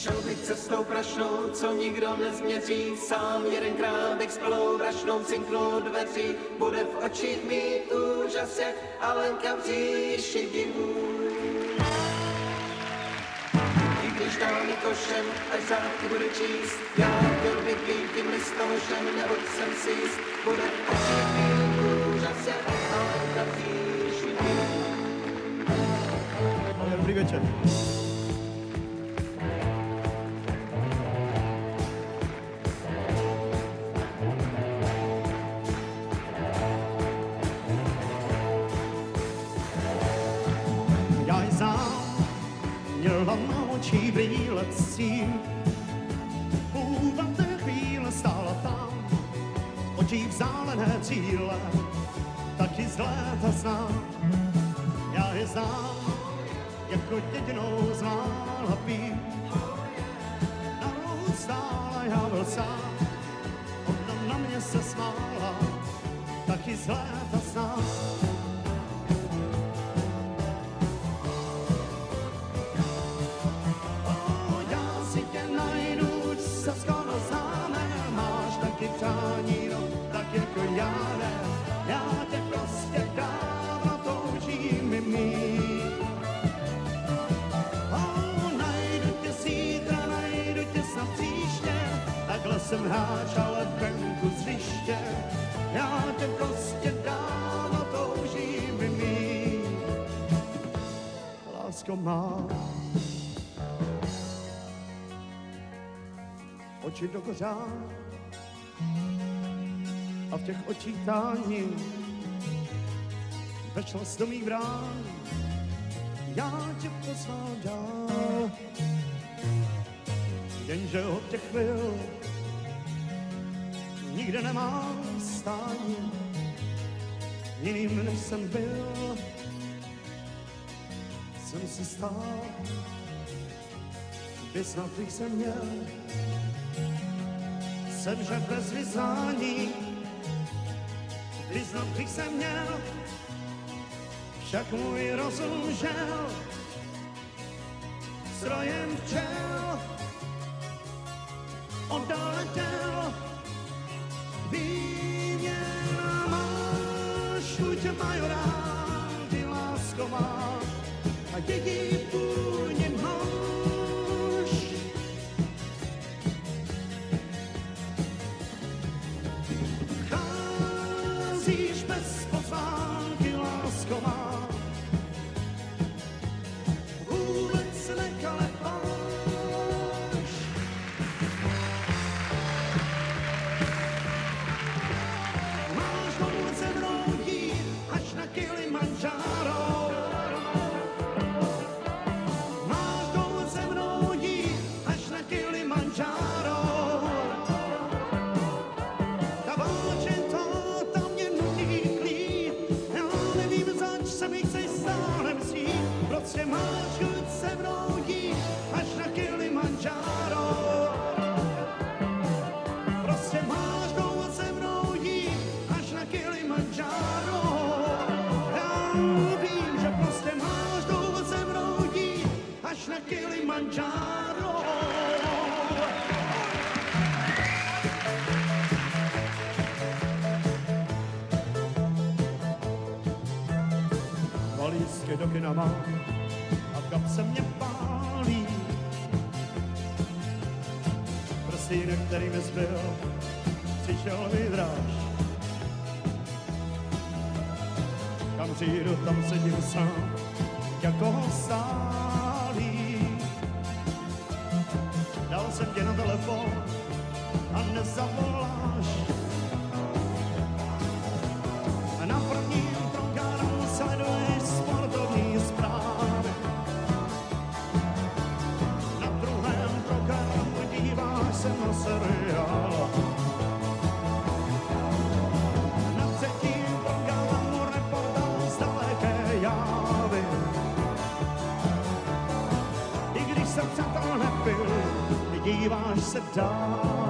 Šel bych cestou prašnou, co nikdo nezměří, sám jedenkrát bych s plnou vrašnou cinknul dveří, bude v očích mít úžas jak Alenka v říši divů. I když dál mi košem, až řádky bude číst, já chtěl bych být tím listonošem, neboť jsem si jist, bude v očích mít úžas jak Alenka v říši divů. Dobrý večer. Měl na očí brýle cíl, půva té chvíle stála tam, očí vzálené cíle, taky z léta znám. Já je znám, jako jedinou znála pít. Na rohu stála, já byl sám, ona na mě se smála, taky z léta znám. Přání, no, tak jako já ne, já tě prostě dávno toužím mít. Najdu tě zítra, najdu tě snad příště, takhle jsem hráč, ale venku z hřiště, já tě prostě dávno toužím mít. Lásko má, oči do kořán, a v těch očích tání vešla z do mých brán, já tě poslal dál. Jenže od těch chvil nikde nemám stání, jiným než jsem byl, jsem si stál, snad bych se měl, jsem že bez vyznání, vyznat bych se měl, však můj rozum žel strojem včel, odletěl, výměna máš, chuť mají rád, ty lásko má, a děti půjně máš. Cházíš bez pozvánky, lásko má, vůbec nekalepáš. Máš moc se mnou jít až na Kilimanjaro. Máš moc se mnou jít až na Kilimanjaro. Ta váče to tam mě nutí klít, já nevím zač se mi chce stále mstít, prostě máš chuť se mnou jít až na Kilimanjaro. Prostě máš chuť se mnou jít až na Kilimanjaro. Já vím, že prostě máš chuť se mnou jít až na Kilimanjaro. Valízky do kina mám a v kapse mě pálí. Prstínek, který mi zbyl, přišel výdráž. Kam přijdu, tam sedím sám, jako stálý. Dal jsem tě na telefon a nezavoláš. Na prvním programu sleduješ sportovní zprávy. Na druhém programu díváš se na seriál. Na třetím programu reportáž z daleké Jávy. I když jsem se to nepil, díváš se dál.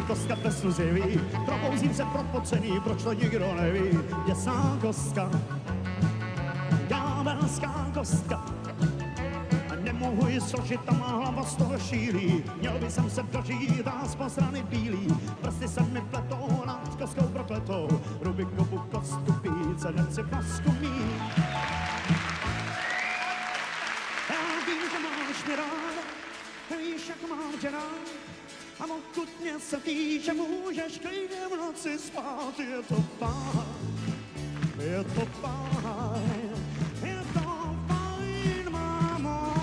mi kostka dnesu zjeví. Probouzím se propocený, proč to nikdo neví. Děsná kostka, ďábelská kostka. A nemohu ji složit, ta má hlava z toho šílí. Měl by jsem se dožít a z strany bílý. Prsty se mi pletou nad kostkou prokletou. Rubikovu kostku pít, nechci pasku mít. Já vím, že máš mě ráda, víš, jak mám tě rád. A pokud mě se týče, můžeš klidně v noci spát. Je to fajn, je to fajn, je to fajn, mámo,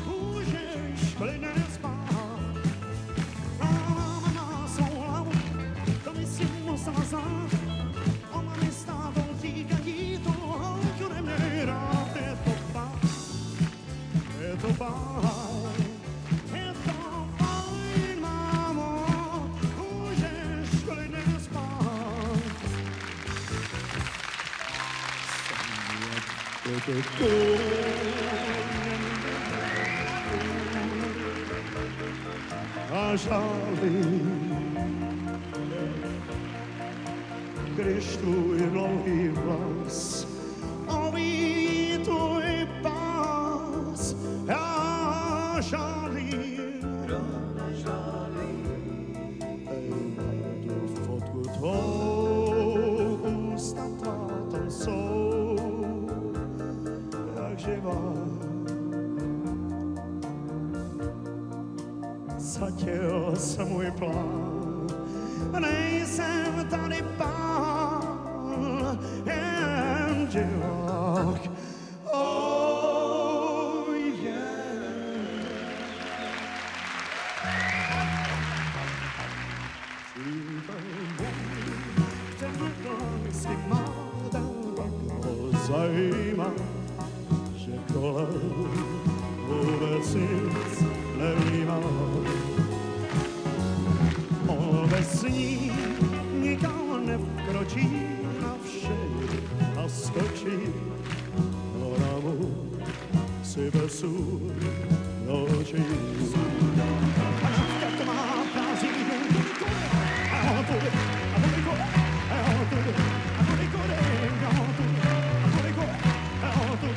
můžeš klidně spát. A máma má svou hlavu, to mi si musela znát. Ona mi s tátou říkají, tu holku neměj rád. Je to fajn, je to fajn. A žálí, když tvůj dlouhý vlas oví tvůj pás. Já žálím, tu fotku tvou, ústa tvá tam jsou jak živá. Zatěl se můj plán, nejsem tady pán, jen divák. Oh yeah. Ten si má zajímá, že kolem vůbec nic nevnímám. On bez ní nikam nevkročí, na vše naskočí. Ona mu si besů nočí. A živka to má prází, a on tu, a on tu, a on tu, a on tu, a on tu.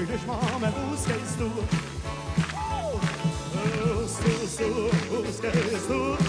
Když máme úzký stůl, úzký stůl.